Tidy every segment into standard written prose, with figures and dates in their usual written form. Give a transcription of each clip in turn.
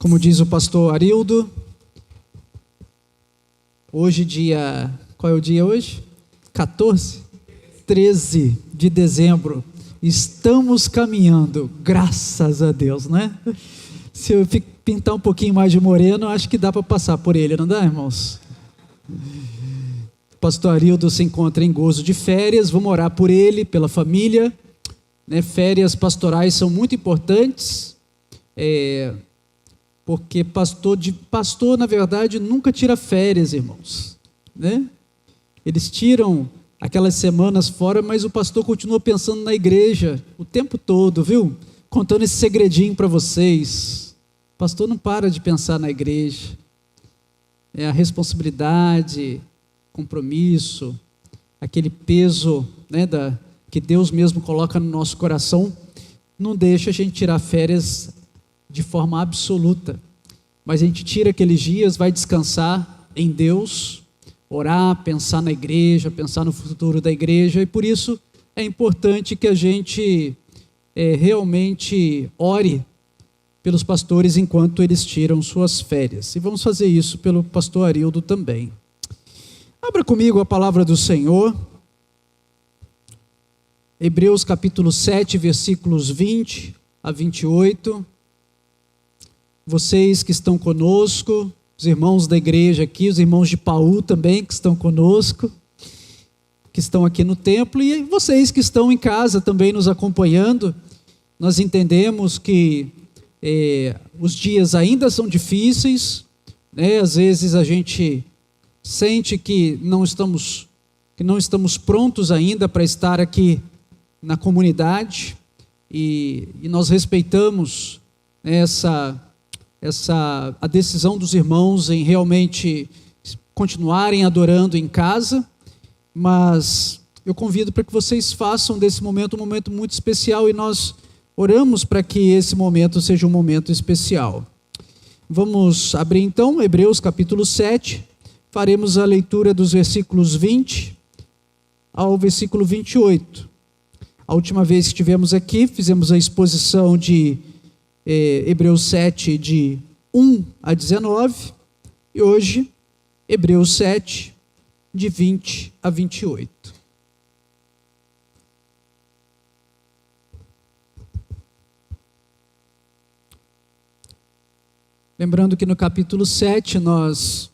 Como diz o pastor Arildo, hoje qual é o dia hoje? 13 de dezembro, estamos caminhando, graças a Deus, né? Se eu pintar um pouquinho mais de moreno, acho que dá para passar por ele, não dá, irmãos? O pastor Arildo se encontra em gozo de férias, vamos orar por ele, pela família, né? Férias pastorais são muito importantes, porque pastor, na verdade, nunca tira férias, irmãos, né? Eles tiram aquelas semanas fora, mas o pastor continua pensando na igreja o tempo todo, viu? Contando esse segredinho para vocês. O pastor não para de pensar na igreja. É a responsabilidade, compromisso, aquele peso, né, que Deus mesmo coloca no nosso coração, não deixa a gente tirar férias de forma absoluta, mas a gente tira aqueles dias, vai descansar em Deus, orar, pensar na igreja, pensar no futuro da igreja, e por isso é importante que a gente realmente ore pelos pastores enquanto eles tiram suas férias, e vamos fazer isso pelo pastor Arildo também. Abra comigo a palavra do Senhor, Hebreus capítulo 7, versículos 20 a 28, vocês que estão conosco, os irmãos da igreja aqui, os irmãos de Paú também que estão conosco, que estão aqui no templo, e vocês que estão em casa também nos acompanhando, nós entendemos que os dias ainda são difíceis, né? Às vezes a gente sente que não estamos prontos ainda para estar aqui na comunidade, e nós respeitamos a decisão dos irmãos em realmente continuarem adorando em casa, mas eu convido para que vocês façam desse momento um momento muito especial, e nós oramos para que esse momento seja um momento especial. Vamos abrir então Hebreus capítulo 7, faremos a leitura dos versículos 20 ao versículo 28. A última vez que estivemos aqui, fizemos a exposição de Hebreus 7, de 1 a 19, e hoje, Hebreus 7, de 20 a 28. Lembrando que no capítulo 7, nós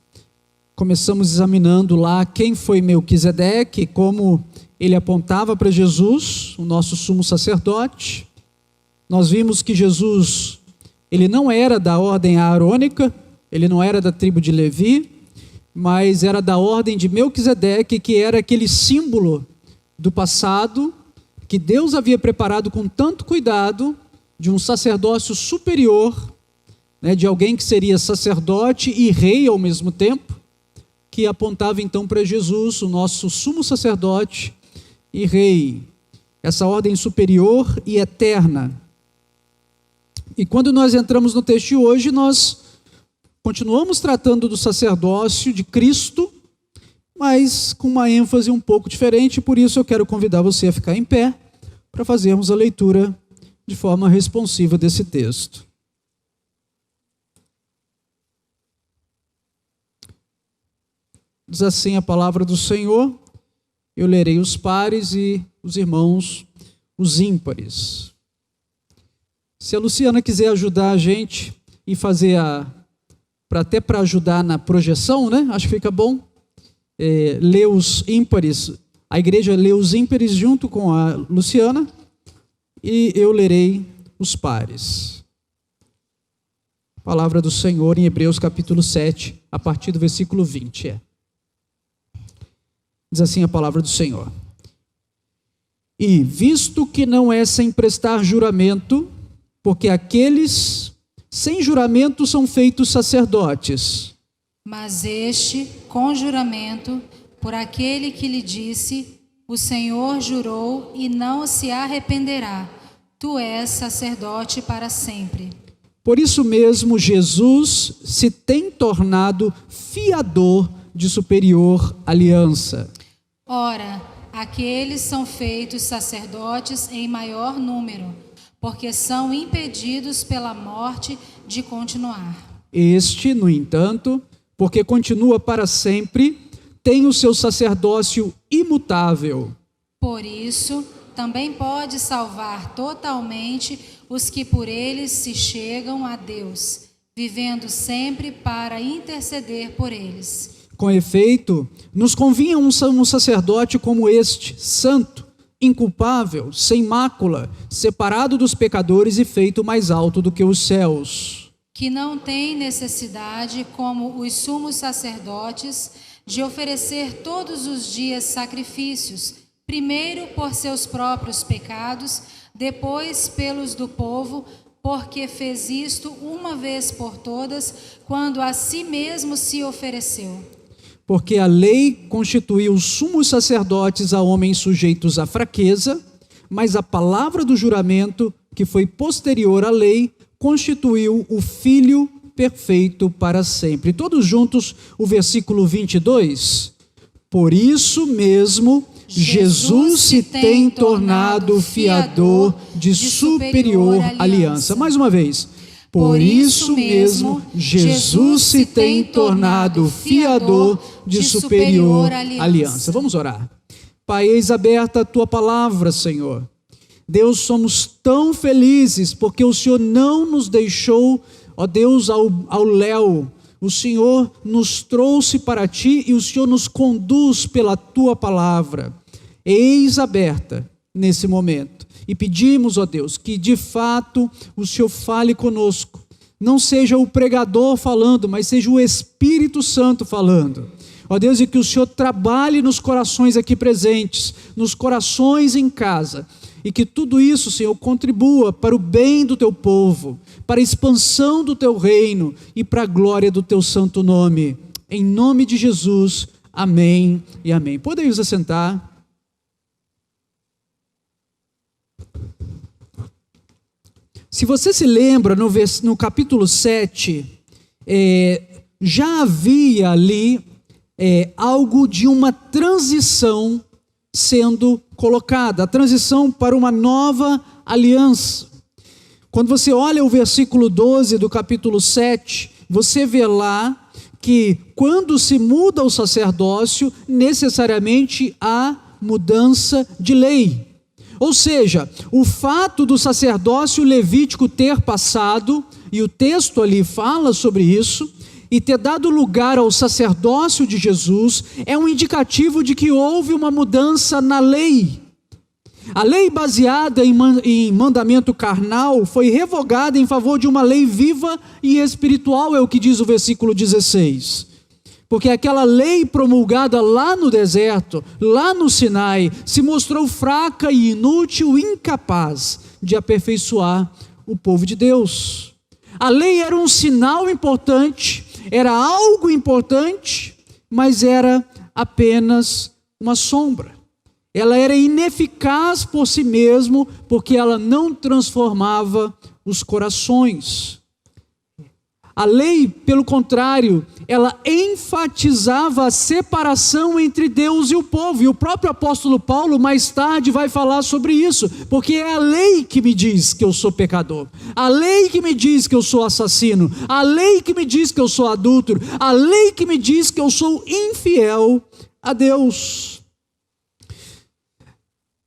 começamos examinando lá quem foi Melquisedeque, como ele apontava para Jesus, o nosso sumo sacerdote. Nós vimos que Jesus, ele não era da ordem aarônica, ele não era da tribo de Levi, mas era da ordem de Melquisedeque, que era aquele símbolo do passado, que Deus havia preparado com tanto cuidado, de um sacerdócio superior, né, de alguém que seria sacerdote e rei ao mesmo tempo, que apontava então para Jesus, o nosso sumo sacerdote e rei, essa ordem superior e eterna. E quando nós entramos no texto de hoje, nós continuamos tratando do sacerdócio de Cristo, mas com uma ênfase um pouco diferente, por isso eu quero convidar você a ficar em pé, para fazermos a leitura de forma responsiva desse texto. Diz assim a palavra do Senhor: eu lerei os pares e os irmãos os ímpares. Se a Luciana quiser ajudar a gente e fazer até para ajudar na projeção, né? Acho que fica bom. Ler os ímpares, a igreja lê os ímpares junto com a Luciana, e eu lerei os pares. Palavra do Senhor em Hebreus capítulo 7, a partir do versículo 20. Diz assim a palavra do Senhor: e visto que não é sem prestar juramento, porque aqueles sem juramento são feitos sacerdotes, mas este com juramento, por aquele que lhe disse: o Senhor jurou e não se arrependerá, tu és sacerdote para sempre. Por isso mesmo Jesus se tem tornado fiador de superior aliança. Ora, aqueles são feitos sacerdotes em maior número, porque são impedidos pela morte de continuar. Este, no entanto, porque continua para sempre, tem o seu sacerdócio imutável. Por isso, também pode salvar totalmente os que por eles se chegam a Deus, vivendo sempre para interceder por eles. Com efeito, nos convinha um sacerdote como este, santo, inculpável, sem mácula, separado dos pecadores e feito mais alto do que os céus. Que não tem necessidade, como os sumos sacerdotes, de oferecer todos os dias sacrifícios, primeiro por seus próprios pecados, depois pelos do povo, porque fez isto uma vez por todas, quando a si mesmo se ofereceu. Porque a lei constituiu sumos sacerdotes a homens sujeitos à fraqueza, mas a palavra do juramento, que foi posterior à lei, constituiu o Filho perfeito para sempre. Todos juntos, o versículo 22. Por isso mesmo, Jesus se tem tornado fiador de superior aliança. Mais uma vez. Por isso mesmo, Jesus se tem tornado fiador de superior aliança. Vamos orar. Pai, eis aberta a tua palavra, Senhor. Deus, somos tão felizes porque o Senhor não nos deixou, ó Deus, ao léu. O Senhor nos trouxe para ti e o Senhor nos conduz pela tua palavra. Eis aberta nesse momento. E pedimos, ó Deus, que de fato o Senhor fale conosco. Não seja o pregador falando, mas seja o Espírito Santo falando. Ó Deus, e que o Senhor trabalhe nos corações aqui presentes, nos corações em casa. E que tudo isso, Senhor, contribua para o bem do teu povo, para a expansão do teu reino e para a glória do teu santo nome. Em nome de Jesus, amém e amém. Podem vos assentar. Se você se lembra, no capítulo 7, já havia ali algo de uma transição sendo colocada, a transição para uma nova aliança. Quando você olha o versículo 12 do capítulo 7, você vê lá que quando se muda o sacerdócio, necessariamente há mudança de lei. Ou seja, o fato do sacerdócio levítico ter passado, e o texto ali fala sobre isso, e ter dado lugar ao sacerdócio de Jesus, é um indicativo de que houve uma mudança na lei. A lei baseada em mandamento carnal foi revogada em favor de uma lei viva e espiritual, é o que diz o versículo 16. Porque aquela lei promulgada lá no deserto, lá no Sinai, se mostrou fraca e inútil, incapaz de aperfeiçoar o povo de Deus. A lei era um sinal importante, era algo importante, mas era apenas uma sombra. Ela era ineficaz por si mesmo, porque ela não transformava os corações. A lei, pelo contrário, ela enfatizava a separação entre Deus e o povo. E o próprio apóstolo Paulo, mais tarde, vai falar sobre isso. Porque é a lei que me diz que eu sou pecador. A lei que me diz que eu sou assassino. A lei que me diz que eu sou adúltero. A lei que me diz que eu sou infiel a Deus.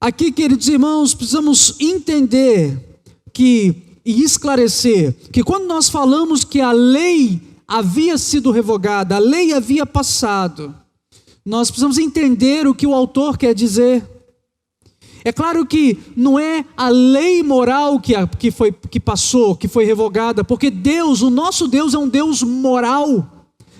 Aqui, queridos irmãos, precisamos entender e esclarecer que quando nós falamos que a lei havia sido revogada, a lei havia passado, nós precisamos entender o que o autor quer dizer. É claro que não é a lei moral que passou, que foi revogada, porque Deus, o nosso Deus é um Deus moral.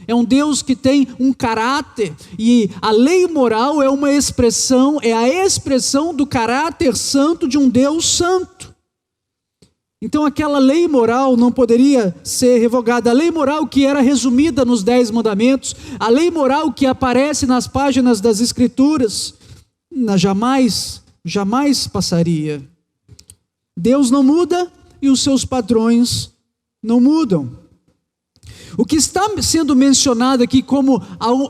É um Deus que tem um caráter, e a lei moral é uma expressão, é a expressão do caráter santo de um Deus santo. Então aquela lei moral não poderia ser revogada. A lei moral que era resumida nos 10 mandamentos, a lei moral que aparece nas páginas das Escrituras, jamais passaria. Deus não muda e os seus padrões não mudam. O que está sendo mencionado aqui como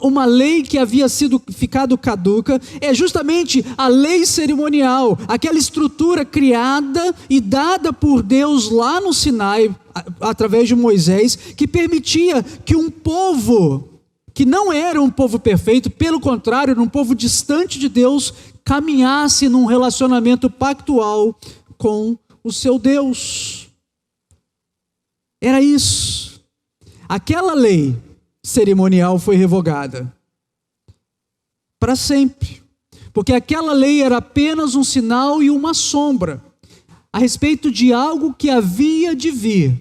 uma lei que havia ficado caduca é justamente a lei cerimonial, aquela estrutura criada e dada por Deus lá no Sinai, através de Moisés, que permitia que um povo, que não era um povo perfeito, pelo contrário, era um povo distante de Deus, caminhasse num relacionamento pactual com o seu Deus. Era isso. Aquela lei cerimonial foi revogada para sempre, porque aquela lei era apenas um sinal e uma sombra a respeito de algo que havia de vir.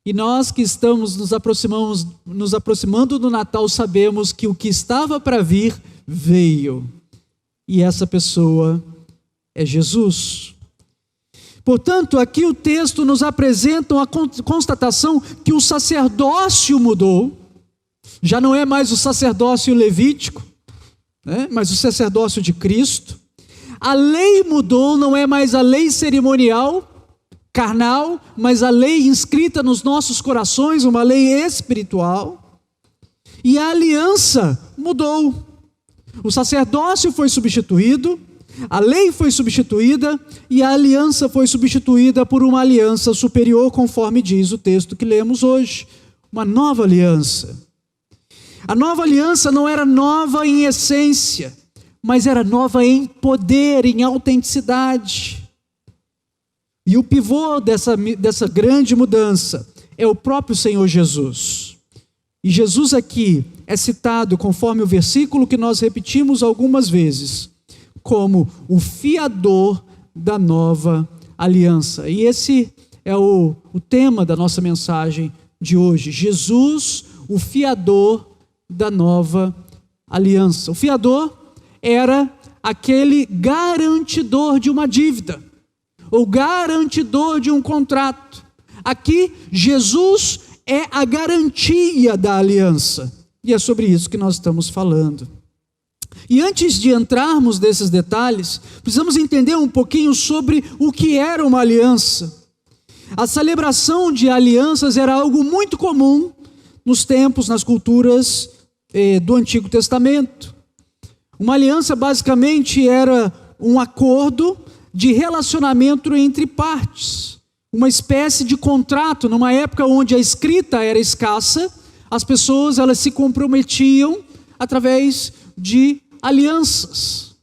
E nós que estamos nos aproximando do Natal sabemos que o que estava para vir veio, e essa pessoa é Jesus. Portanto, aqui o texto nos apresenta a constatação que o sacerdócio mudou, já não é mais o sacerdócio levítico, né, mas o sacerdócio de Cristo. A lei mudou, não é mais a lei cerimonial, carnal, mas a lei inscrita nos nossos corações, uma lei espiritual. E a aliança mudou. O sacerdócio foi substituído, a lei foi substituída e a aliança foi substituída por uma aliança superior, conforme diz o texto que lemos hoje. Uma nova aliança. A nova aliança não era nova em essência, mas era nova em poder, em autenticidade. E o pivô dessa grande mudança é o próprio Senhor Jesus. E Jesus aqui é citado, conforme o versículo que nós repetimos algumas vezes, como o fiador da nova aliança. E esse é o tema da nossa mensagem de hoje. Jesus, o fiador da nova aliança. O fiador era aquele garantidor de uma dívida, ou garantidor de um contrato. Aqui, Jesus é a garantia da aliança. E é sobre isso que nós estamos falando. E antes de entrarmos nesses detalhes, precisamos entender um pouquinho sobre o que era uma aliança. A celebração de alianças era algo muito comum nos tempos, nas culturas do Antigo Testamento. Uma aliança basicamente era um acordo de relacionamento entre partes, uma espécie de contrato. Numa época onde a escrita era escassa, as pessoas elas se comprometiam através de alianças,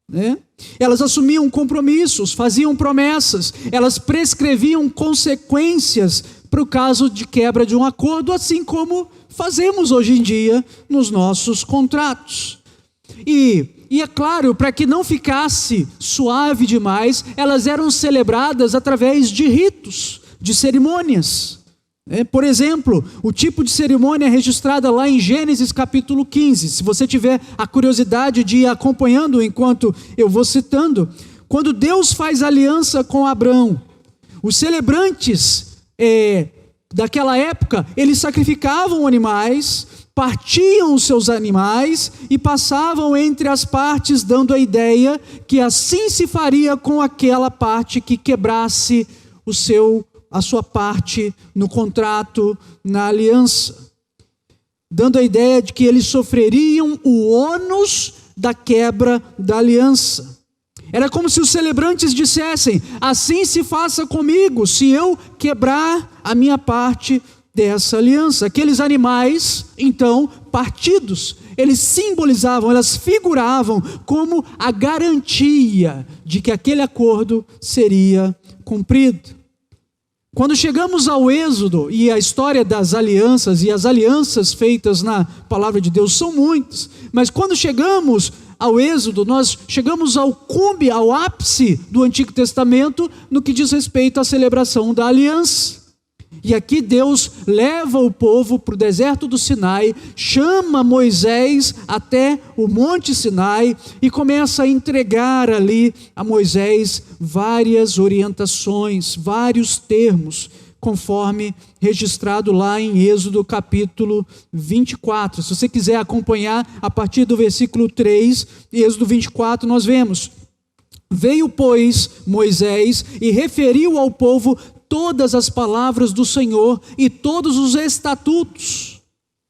né? Elas assumiam compromissos, faziam promessas, elas prescreviam consequências para o caso de quebra de um acordo, assim como fazemos hoje em dia nos nossos contratos. E é claro, para que não ficasse suave demais, elas eram celebradas através de ritos, de cerimônias. Por exemplo, o tipo de cerimônia registrada lá em Gênesis capítulo 15, se você tiver a curiosidade de ir acompanhando enquanto eu vou citando, quando Deus faz aliança com Abrão, os celebrantes daquela época, eles sacrificavam animais, partiam os seus animais e passavam entre as partes, dando a ideia que assim se faria com aquela parte que quebrasse a sua parte no contrato, na aliança, dando a ideia de que eles sofreriam o ônus da quebra da aliança. Era como se os celebrantes dissessem: assim se faça comigo, se eu quebrar a minha parte dessa aliança. Aqueles animais, então, partidos, eles simbolizavam, elas figuravam como a garantia de que aquele acordo seria cumprido. Quando chegamos ao Êxodo e a história das alianças, e as alianças feitas na palavra de Deus são muitas, mas quando chegamos ao Êxodo, nós chegamos ao cume, ao ápice do Antigo Testamento no que diz respeito à celebração da aliança. E aqui Deus leva o povo para o deserto do Sinai, chama Moisés até o Monte Sinai e começa a entregar ali a Moisés várias orientações, vários termos, conforme registrado lá em Êxodo capítulo 24. Se você quiser acompanhar a partir do versículo 3, Êxodo 24, nós vemos: veio, pois, Moisés e referiu ao povo todas as palavras do Senhor e todos os estatutos.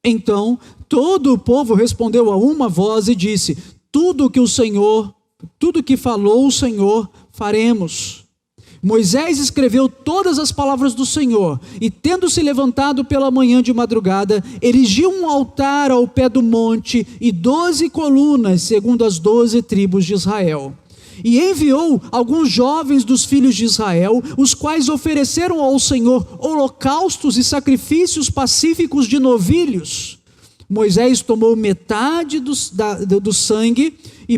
Então todo o povo respondeu a uma voz e disse: tudo que falou o Senhor, faremos. Moisés escreveu todas as palavras do Senhor, e tendo se levantado pela manhã de madrugada, erigiu um altar ao pé do monte e 12 colunas, segundo as 12 tribos de Israel. E enviou alguns jovens dos filhos de Israel, os quais ofereceram ao Senhor holocaustos e sacrifícios pacíficos de novilhos. Moisés tomou metade do sangue e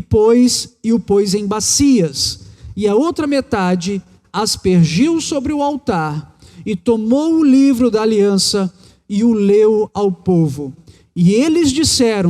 o pôs em bacias, e a outra metade aspergiu sobre o altar, e tomou o livro da aliança e o leu ao povo. E eles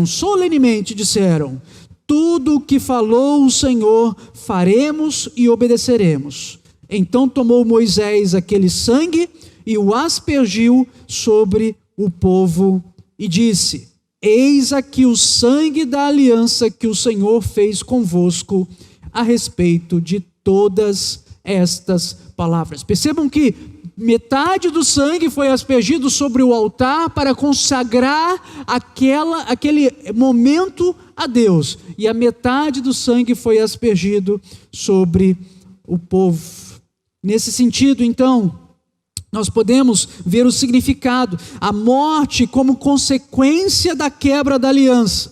solenemente disseram: tudo o que falou o Senhor faremos e obedeceremos. Então tomou Moisés aquele sangue e o aspergiu sobre o povo e disse: eis aqui o sangue da aliança que o Senhor fez convosco a respeito de todas estas palavras. Percebam que metade do sangue foi aspergido sobre o altar para consagrar aquele momento a Deus, e a metade do sangue foi aspergido sobre o povo. Nesse sentido, então, nós podemos ver o significado, a morte como consequência da quebra da aliança.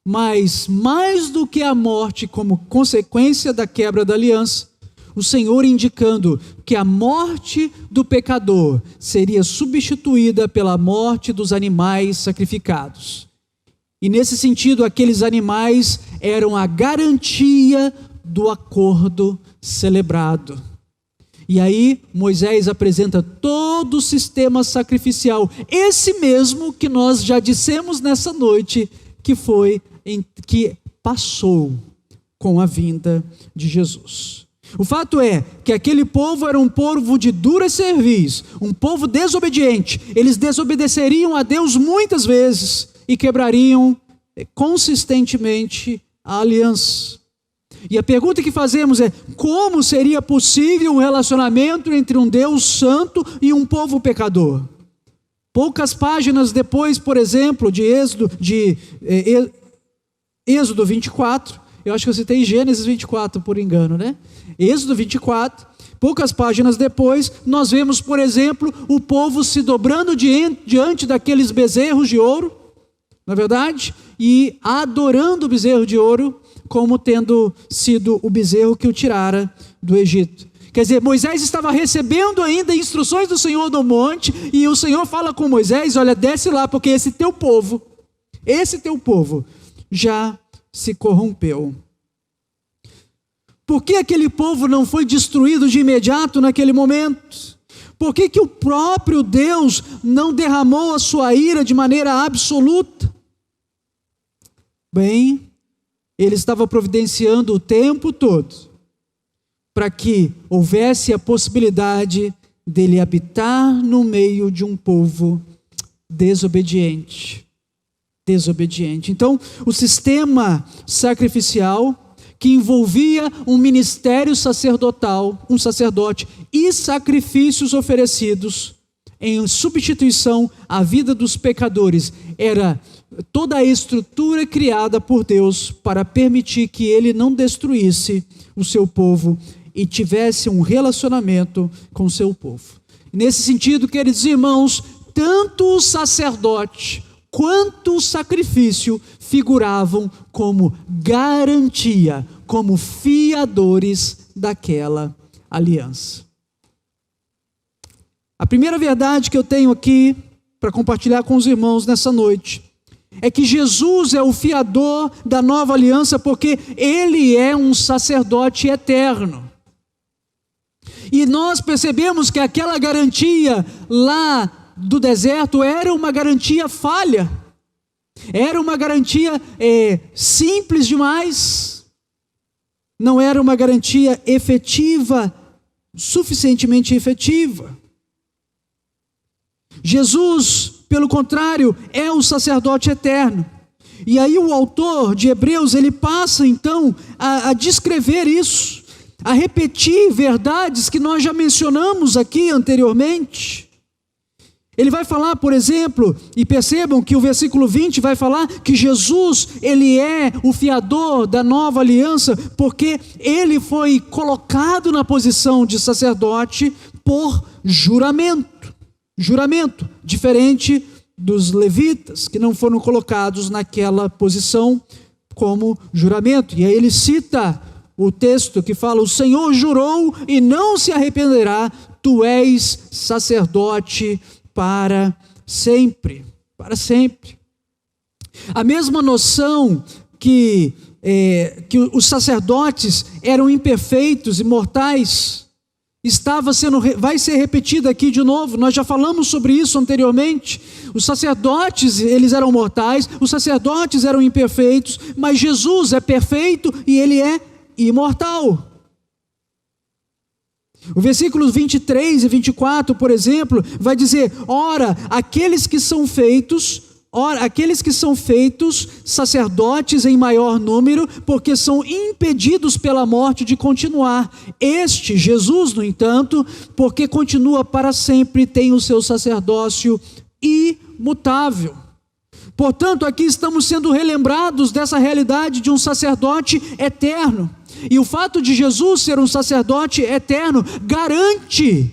Mas mais do que a morte como consequência da quebra da aliança, o Senhor indicando que a morte do pecador seria substituída pela morte dos animais sacrificados. E nesse sentido, aqueles animais eram a garantia do acordo celebrado. E aí Moisés apresenta todo o sistema sacrificial, esse mesmo que nós já dissemos nessa noite, que passou com a vinda de Jesus. O fato é que aquele povo era um povo de dura cerviz, um povo desobediente. Eles desobedeceriam a Deus muitas vezes e quebrariam consistentemente a aliança. E a pergunta que fazemos é: como seria possível um relacionamento entre um Deus santo e um povo pecador? Poucas páginas depois, por exemplo, de Êxodo 24, eu acho que eu citei Gênesis 24 por engano, né? Êxodo 24, poucas páginas depois, nós vemos, por exemplo, o povo se dobrando diante daqueles bezerros de ouro, não é verdade? E adorando o bezerro de ouro como tendo sido o bezerro que o tirara do Egito. Quer dizer, Moisés estava recebendo ainda instruções do Senhor no monte, e o Senhor fala com Moisés: olha, desce lá, porque esse teu povo já se corrompeu. Por que aquele povo não foi destruído de imediato naquele momento? Por que o próprio Deus não derramou a sua ira de maneira absoluta? Bem, Ele estava providenciando o tempo todo para que houvesse a possibilidade dele habitar no meio de um povo desobediente. Então, o sistema sacrificial que envolvia um ministério sacerdotal, um sacerdote e sacrifícios oferecidos em substituição à vida dos pecadores, era toda a estrutura criada por Deus para permitir que Ele não destruísse o seu povo e tivesse um relacionamento com o seu povo. Nesse sentido, queridos irmãos, tanto o sacerdote quanto o sacrifício figuravam como garantia, como fiadores daquela aliança. A primeira verdade que eu tenho aqui para compartilhar com os irmãos nessa noite é que Jesus é o fiador da nova aliança, porque Ele é um sacerdote eterno. E nós percebemos que aquela garantia lá do deserto era uma garantia falha, era uma garantia simples demais, não era uma garantia efetiva, suficientemente efetiva. Jesus, pelo contrário, é o sacerdote eterno. E aí o autor de Hebreus, ele passa então a descrever isso. a repetir verdades que nós já mencionamos aqui anteriormente. Ele vai falar, por exemplo, e percebam que o versículo 20 vai falar que Jesus, ele é o fiador da nova aliança, porque ele foi colocado na posição de sacerdote por juramento. Juramento, diferente dos levitas, que não foram colocados naquela posição como juramento. E aí ele cita o texto que fala: o Senhor jurou e não se arrependerá, tu és sacerdote para sempre. Para sempre. A mesma noção que os sacerdotes eram imperfeitos e mortais, vai ser repetida aqui de novo. Nós já falamos sobre isso anteriormente. Os sacerdotes, eles eram mortais, os sacerdotes eram imperfeitos, mas Jesus é perfeito e ele é imortal. O versículo 23 e 24, por exemplo, vai dizer: ora, aqueles que são feitos sacerdotes em maior número, porque são impedidos pela morte de continuar. Este, Jesus, no entanto, porque continua para sempre, tem o seu sacerdócio imutável. Portanto, aqui estamos sendo relembrados dessa realidade de um sacerdote eterno. E o fato de Jesus ser um sacerdote eterno garante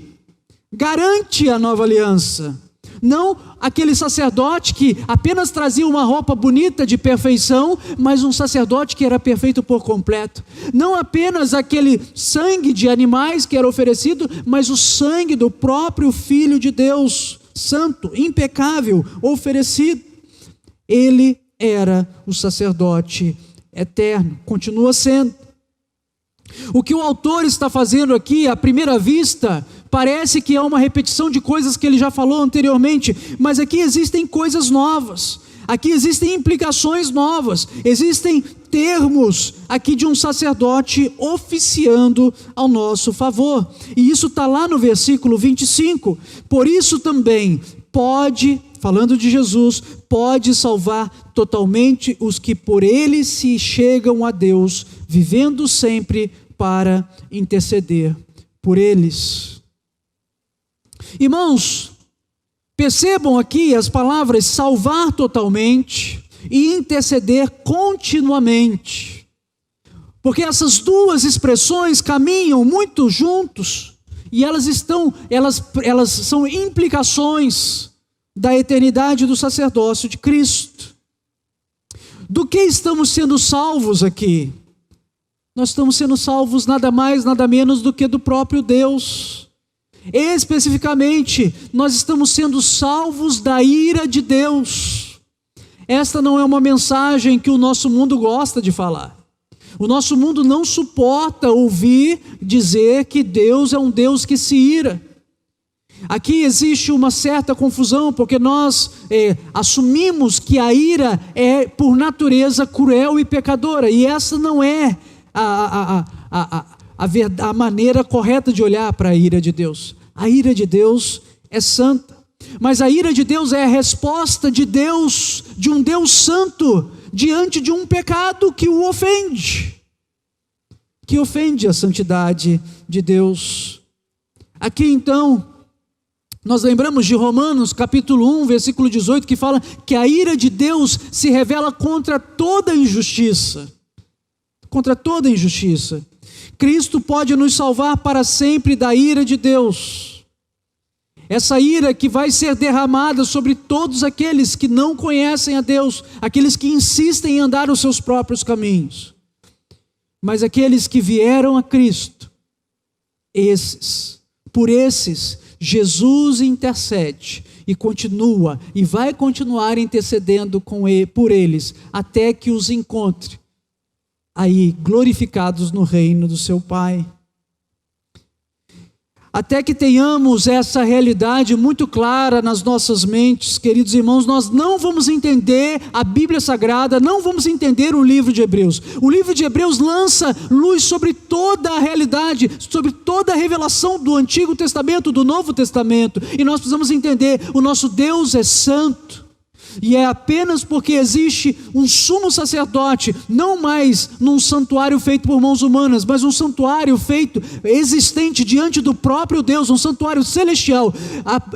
a nova aliança. Não aquele sacerdote que apenas trazia uma roupa bonita de perfeição, mas um sacerdote que era perfeito por completo. Não apenas aquele sangue de animais que era oferecido, mas o sangue do próprio Filho de Deus, santo, impecável, oferecido. Ele era o sacerdote eterno, continua sendo. O que o autor está fazendo aqui, à primeira vista, parece que é uma repetição de coisas que ele já falou anteriormente, mas aqui existem coisas novas, aqui existem implicações novas, existem termos aqui de um sacerdote oficiando ao nosso favor, e isso está lá no versículo 25, por isso também pode, falando de Jesus, pode salvar totalmente os que por ele se chegam a Deus, vivendo sempre para interceder por eles. Irmãos, percebam aqui as palavras salvar totalmente e interceder continuamente, porque essas duas expressões caminham muito juntos e elas são implicações da eternidade do sacerdócio de Cristo. Do que estamos sendo salvos aqui? Nós estamos sendo salvos nada mais, nada menos do que do próprio Deus. Especificamente, nós estamos sendo salvos da ira de Deus. Esta não é uma mensagem que o nosso mundo gosta de falar. O nosso mundo não suporta ouvir dizer que Deus é um Deus que se ira. Aqui existe uma certa confusão, porque nós assumimos que a ira é por natureza cruel e pecadora, e essa não é a maneira correta de olhar para a ira de Deus. A ira de Deus é santa, mas a ira de Deus é a resposta de Deus, de um Deus santo, diante de um pecado que o ofende, que ofende a santidade de Deus. Aqui então, nós lembramos de Romanos capítulo 1, versículo 18, que fala que a ira de Deus se revela contra toda injustiça. Contra toda injustiça. Cristo pode nos salvar para sempre da ira de Deus. Essa ira que vai ser derramada sobre todos aqueles que não conhecem a Deus, aqueles que insistem em andar os seus próprios caminhos. Mas aqueles que vieram a Cristo, por esses, Jesus intercede e continua e vai continuar intercedendo por eles até que os encontre aí glorificados no reino do seu Pai. Até que tenhamos essa realidade muito clara nas nossas mentes, queridos irmãos, nós não vamos entender a Bíblia Sagrada, não vamos entender o livro de Hebreus. O livro de Hebreus lança luz sobre toda a realidade, sobre toda a revelação do Antigo Testamento, do Novo Testamento, e nós precisamos entender, o nosso Deus é santo. E é apenas porque existe um sumo sacerdote, não mais num santuário feito por mãos humanas, mas um santuário feito, existente diante do próprio Deus, um santuário celestial.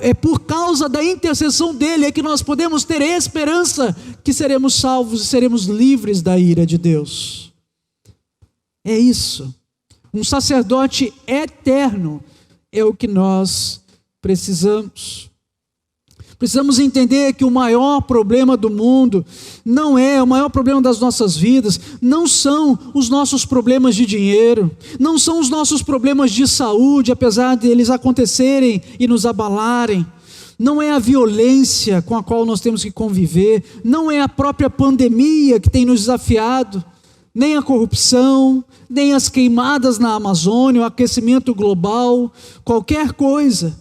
É por causa da intercessão dele é que nós podemos ter esperança que seremos salvos e seremos livres da ira de Deus. É isso. Um sacerdote eterno é o que nós precisamos. Precisamos entender que o maior problema do mundo não é o maior problema das nossas vidas, não são os nossos problemas de dinheiro, não são os nossos problemas de saúde, apesar de eles acontecerem e nos abalarem, não é a violência com a qual nós temos que conviver, não é a própria pandemia que tem nos desafiado, nem a corrupção, nem as queimadas na Amazônia, o aquecimento global, qualquer coisa.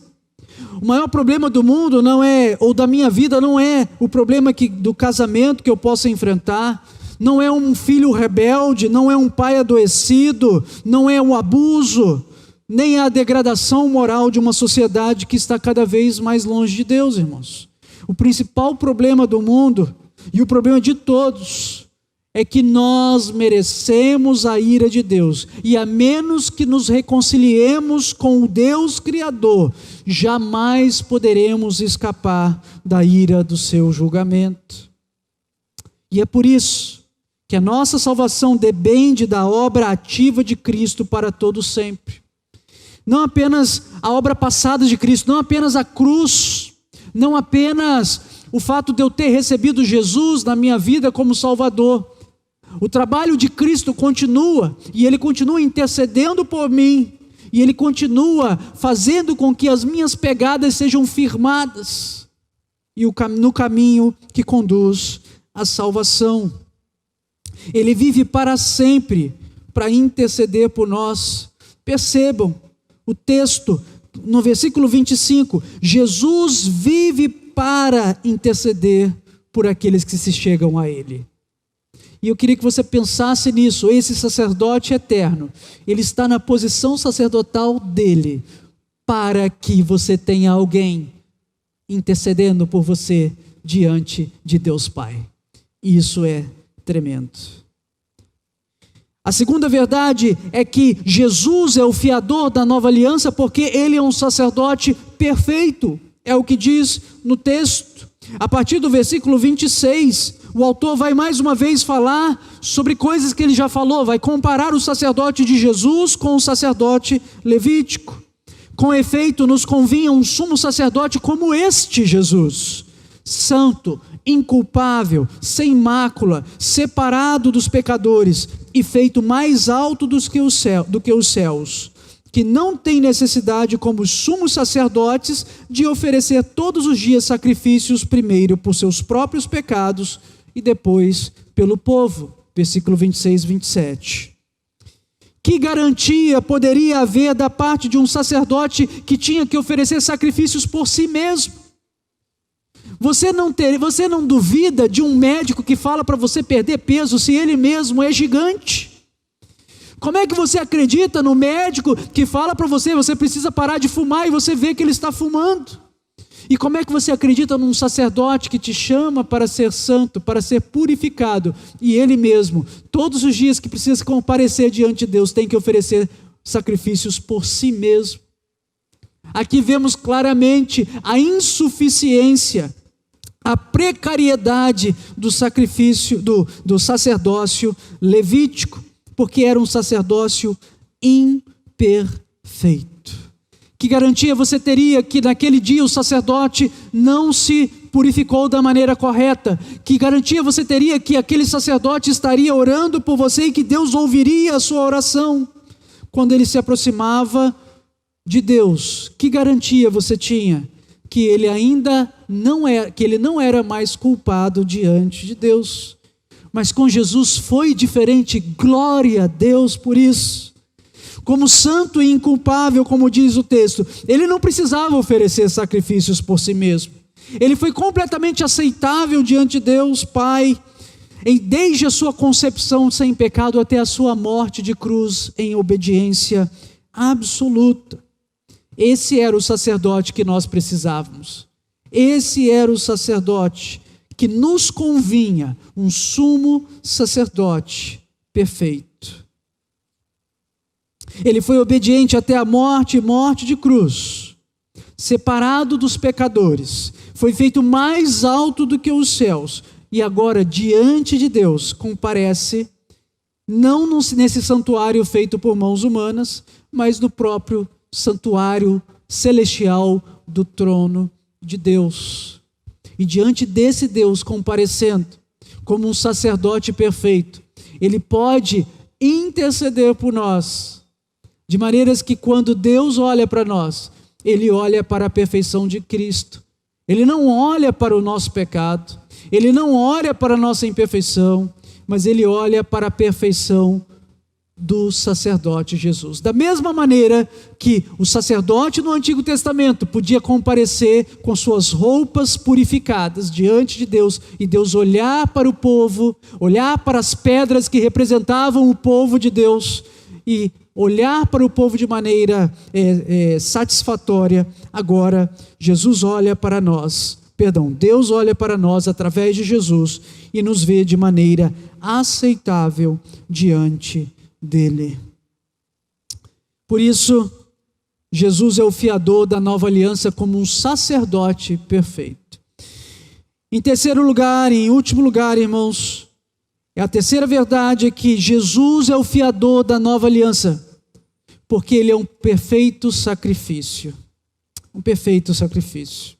O maior problema do mundo não é, ou da minha vida, não é o problema do casamento que eu possa enfrentar, não é um filho rebelde, não é um pai adoecido, não é o abuso, nem a degradação moral de uma sociedade que está cada vez mais longe de Deus, irmãos. O principal problema do mundo, e o problema de todos, é que nós merecemos a ira de Deus, e a menos que nos reconciliemos com o Deus Criador, jamais poderemos escapar da ira do seu julgamento. E é por isso que a nossa salvação depende da obra ativa de Cristo para todo sempre. Não apenas a obra passada de Cristo, não apenas a cruz, não apenas o fato de eu ter recebido Jesus na minha vida como Salvador. O trabalho de Cristo continua, e Ele continua intercedendo por mim, e Ele continua fazendo com que as minhas pegadas sejam firmadas, e no caminho que conduz à salvação. Ele vive para sempre, para interceder por nós. Percebam o texto, no versículo 25, Jesus vive para interceder por aqueles que se chegam a Ele. E eu queria que você pensasse nisso. Esse sacerdote eterno, ele está na posição sacerdotal dele, para que você tenha alguém intercedendo por você diante de Deus Pai. Isso é tremendo. A segunda verdade é que Jesus é o fiador da nova aliança, porque ele é um sacerdote perfeito. É o que diz no texto. A partir do versículo 26, o autor vai mais uma vez falar sobre coisas que ele já falou, vai comparar o sacerdote de Jesus com o sacerdote levítico. Com efeito, nos convinha um sumo sacerdote como este Jesus, santo, inculpável, sem mácula, separado dos pecadores e feito mais alto do que os céus, que não tem necessidade, como os sumos sacerdotes, de oferecer todos os dias sacrifícios, primeiro por seus próprios pecados e depois pelo povo. Versículo 26 e 27. Que garantia poderia haver da parte de um sacerdote que tinha que oferecer sacrifícios por si mesmo? Você não duvida de um médico que fala para você perder peso se ele mesmo é gigante? Como é que você acredita no médico que fala para você, você precisa parar de fumar, e você vê que ele está fumando? E como é que você acredita num sacerdote que te chama para ser santo, para ser purificado, e ele mesmo, todos os dias que precisa comparecer diante de Deus, tem que oferecer sacrifícios por si mesmo? Aqui vemos claramente a insuficiência, a precariedade do sacrifício, do sacerdócio levítico, porque era um sacerdócio imperfeito. Que garantia você teria que naquele dia o sacerdote não se purificou da maneira correta? Que garantia você teria que aquele sacerdote estaria orando por você e que Deus ouviria a sua oração quando ele se aproximava de Deus? Que garantia você tinha que ele ainda não era mais culpado diante de Deus? Mas com Jesus foi diferente, glória a Deus por isso. Como santo e inculpável, como diz o texto, ele não precisava oferecer sacrifícios por si mesmo. Ele foi completamente aceitável diante de Deus Pai, desde a sua concepção sem pecado até a sua morte de cruz em obediência absoluta. Esse era o sacerdote que nós precisávamos. Esse era o sacerdote que nos convinha um sumo sacerdote perfeito. Ele foi obediente até a morte e morte de cruz, separado dos pecadores, foi feito mais alto do que os céus, e agora diante de Deus comparece, não nesse santuário feito por mãos humanas, mas no próprio santuário celestial do trono de Deus. E diante desse Deus comparecendo como um sacerdote perfeito, ele pode interceder por nós, de maneiras que quando Deus olha para nós, ele olha para a perfeição de Cristo. Ele não olha para o nosso pecado, ele não olha para a nossa imperfeição, mas ele olha para a perfeição do sacerdote Jesus. Da mesma maneira que o sacerdote no Antigo Testamento podia comparecer com suas roupas purificadas diante de Deus, e Deus olhar para o povo, olhar para as pedras que representavam o povo de Deus, e olhar para o povo de maneira satisfatória. Agora, Jesus olha para nós, Deus olha para nós através de Jesus e nos vê de maneira aceitável diante dele. Por isso, Jesus é o fiador da nova aliança como um sacerdote perfeito. Em terceiro lugar, em último lugar, irmãos, a terceira verdade é que Jesus é o fiador da nova aliança, porque ele é um perfeito sacrifício. Um perfeito sacrifício.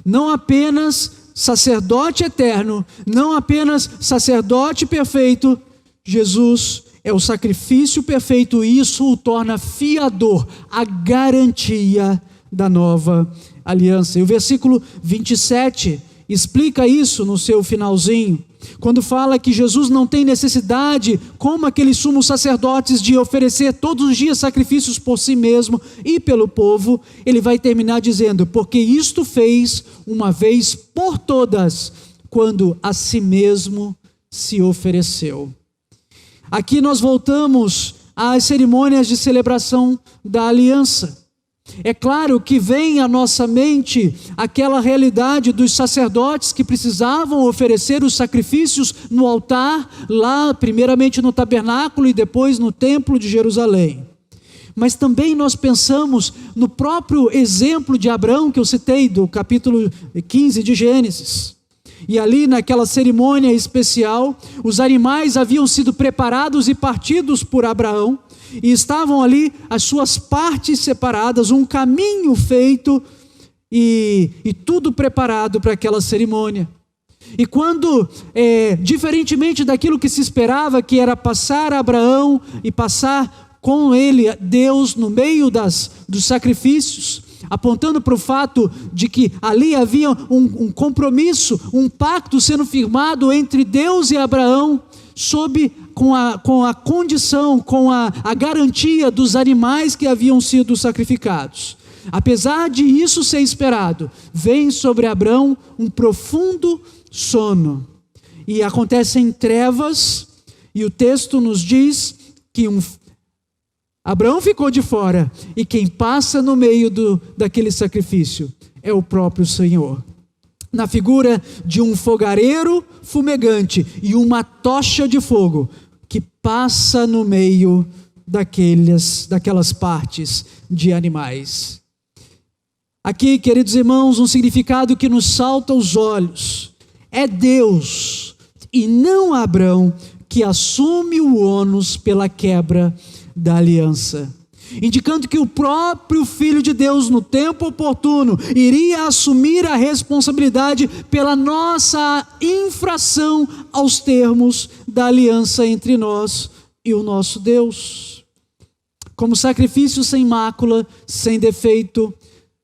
Não apenas sacerdote eterno, não apenas sacerdote perfeito, Jesus é o sacrifício perfeito, e isso o torna fiador, a garantia da nova aliança. E o versículo 27 explica isso no seu finalzinho, quando fala que Jesus não tem necessidade, como aqueles sumos sacerdotes, de oferecer todos os dias sacrifícios por si mesmo e pelo povo. Ele vai terminar dizendo: porque isto fez uma vez por todas, quando a si mesmo se ofereceu. Aqui nós voltamos às cerimônias de celebração da aliança. É claro que vem à nossa mente aquela realidade dos sacerdotes que precisavam oferecer os sacrifícios no altar, lá primeiramente no tabernáculo e depois no templo de Jerusalém. Mas também nós pensamos no próprio exemplo de Abraão, que eu citei do capítulo 15 de Gênesis. E ali naquela cerimônia especial, os animais haviam sido preparados e partidos por Abraão, e estavam ali as suas partes separadas, um caminho feito e tudo preparado para aquela cerimônia. E quando, diferentemente daquilo que se esperava, que era passar Abraão e passar com ele Deus no meio dos sacrifícios, apontando para o fato de que ali havia um compromisso, um pacto sendo firmado entre Deus e Abraão, com a condição, com a garantia dos animais que haviam sido sacrificados. Apesar de isso ser esperado, vem sobre Abraão um profundo sono, e acontecem trevas, e o texto nos diz que Abraão ficou de fora, e quem passa no meio daquele sacrifício é o próprio Senhor, na figura de um fogareiro fumegante e uma tocha de fogo que passa no meio daquelas partes de animais. Aqui, queridos irmãos, um significado que nos salta aos olhos: é Deus e não Abraão que assume o ônus pela quebra da aliança, indicando que o próprio Filho de Deus, no tempo oportuno, iria assumir a responsabilidade pela nossa infração aos termos da aliança entre nós e o nosso Deus. Como sacrifício sem mácula, sem defeito,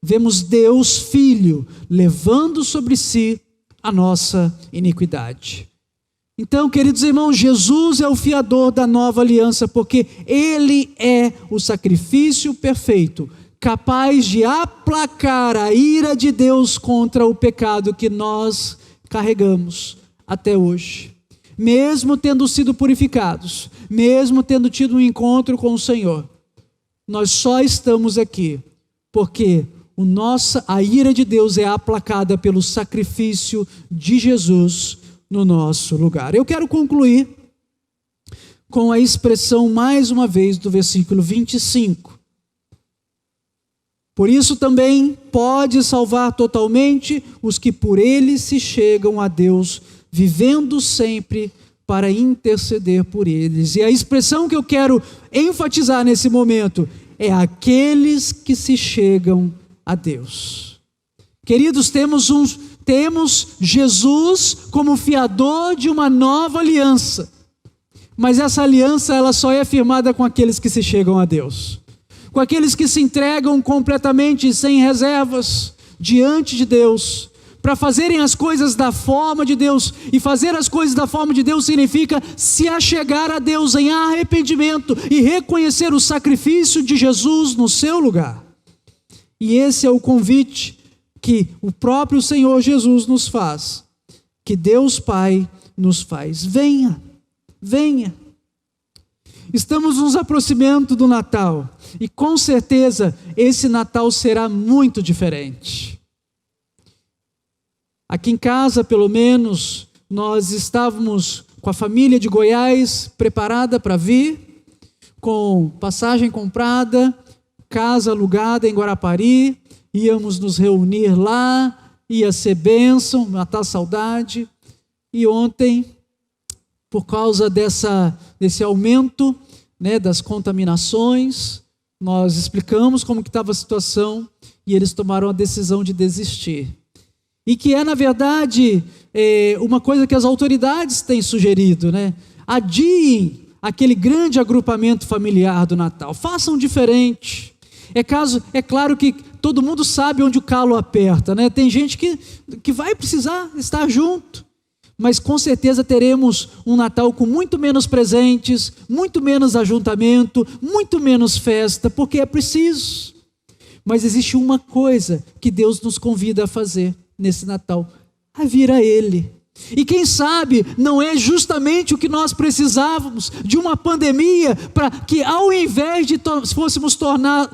vemos Deus Filho levando sobre si a nossa iniquidade. Então, queridos irmãos, Jesus é o fiador da nova aliança, porque Ele é o sacrifício perfeito, capaz de aplacar a ira de Deus contra o pecado que nós carregamos até hoje. Mesmo tendo sido purificados, mesmo tendo tido um encontro com o Senhor, nós só estamos aqui porque a ira de Deus é aplacada pelo sacrifício de Jesus no nosso lugar. Eu quero concluir com a expressão, mais uma vez, do versículo 25. Por isso também pode salvar totalmente os que por ele se chegam a Deus, vivendo sempre para interceder por eles. E a expressão que eu quero enfatizar nesse momento é aqueles que se chegam a Deus. Queridos, temos Jesus como fiador de uma nova aliança. Mas essa aliança ela só é firmada com aqueles que se chegam a Deus. Com aqueles que se entregam completamente, sem reservas, diante de Deus, para fazerem as coisas da forma de Deus. E fazer as coisas da forma de Deus significa se achegar a Deus em arrependimento e reconhecer o sacrifício de Jesus no seu lugar. E esse é o convite que o próprio Senhor Jesus nos faz, que Deus Pai nos faz. Venha. Venha. Estamos nos aproximando do Natal e com certeza esse Natal será muito diferente. Aqui em casa, pelo menos, nós estávamos com a família de Goiás preparada para vir, com passagem comprada, casa alugada em Guarapari, íamos nos reunir lá, ia ser bênção, matar saudade. E ontem, por causa desse aumento, das contaminações, nós explicamos como que estava a situação e eles tomaram a decisão de desistir. E que na verdade, uma coisa que as autoridades têm sugerido, adiem aquele grande agrupamento familiar do Natal, façam diferente. É claro que todo mundo sabe onde o calo aperta, Tem gente que vai precisar estar junto. Mas com certeza teremos um Natal com muito menos presentes, muito menos ajuntamento, muito menos festa, porque é preciso. Mas existe uma coisa que Deus nos convida a fazer nesse Natal, a vir a Ele. E quem sabe não é justamente o que nós precisávamos de uma pandemia, para que ao invés de fôssemos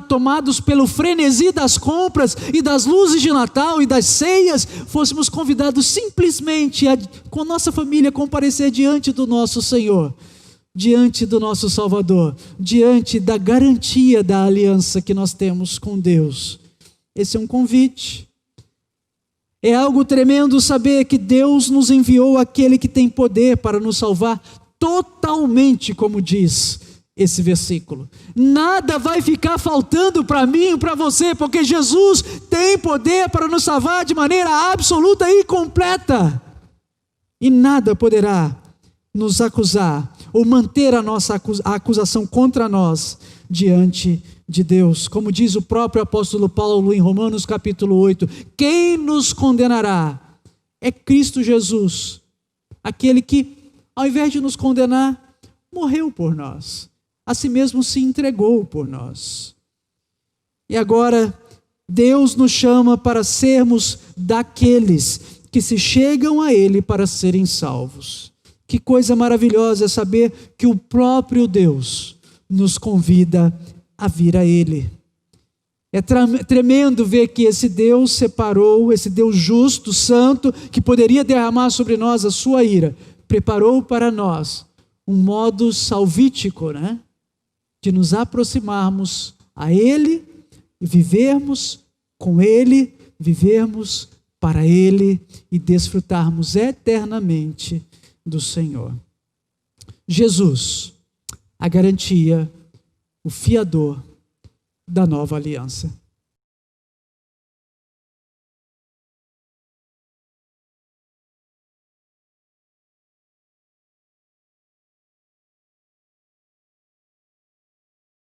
tomados pelo frenesi das compras e das luzes de Natal e das ceias, fôssemos convidados simplesmente com nossa família comparecer diante do nosso Senhor, diante do nosso Salvador, diante da garantia da aliança que nós temos com Deus. Esse é um convite. É algo tremendo saber que Deus nos enviou aquele que tem poder para nos salvar totalmente, como diz esse versículo. Nada vai ficar faltando para mim e para você, porque Jesus tem poder para nos salvar de maneira absoluta e completa. E nada poderá nos acusar ou manter a nossa acusação contra nós diante de Deus. Como diz o próprio apóstolo Paulo em Romanos capítulo 8, quem nos condenará? É Cristo Jesus, aquele que, ao invés de nos condenar, morreu por nós, a si mesmo se entregou por nós. E agora, Deus nos chama para sermos daqueles que se chegam a Ele para serem salvos. Que coisa maravilhosa é saber que o próprio Deus nos convida a vir a Ele. É tremendo ver que esse Deus separou, esse Deus justo, santo, que poderia derramar sobre nós a sua ira, preparou para nós um modo salvítico, de nos aproximarmos a Ele e vivermos com Ele, vivermos para Ele e desfrutarmos eternamente do Senhor. Jesus, a garantia, o fiador da nova aliança.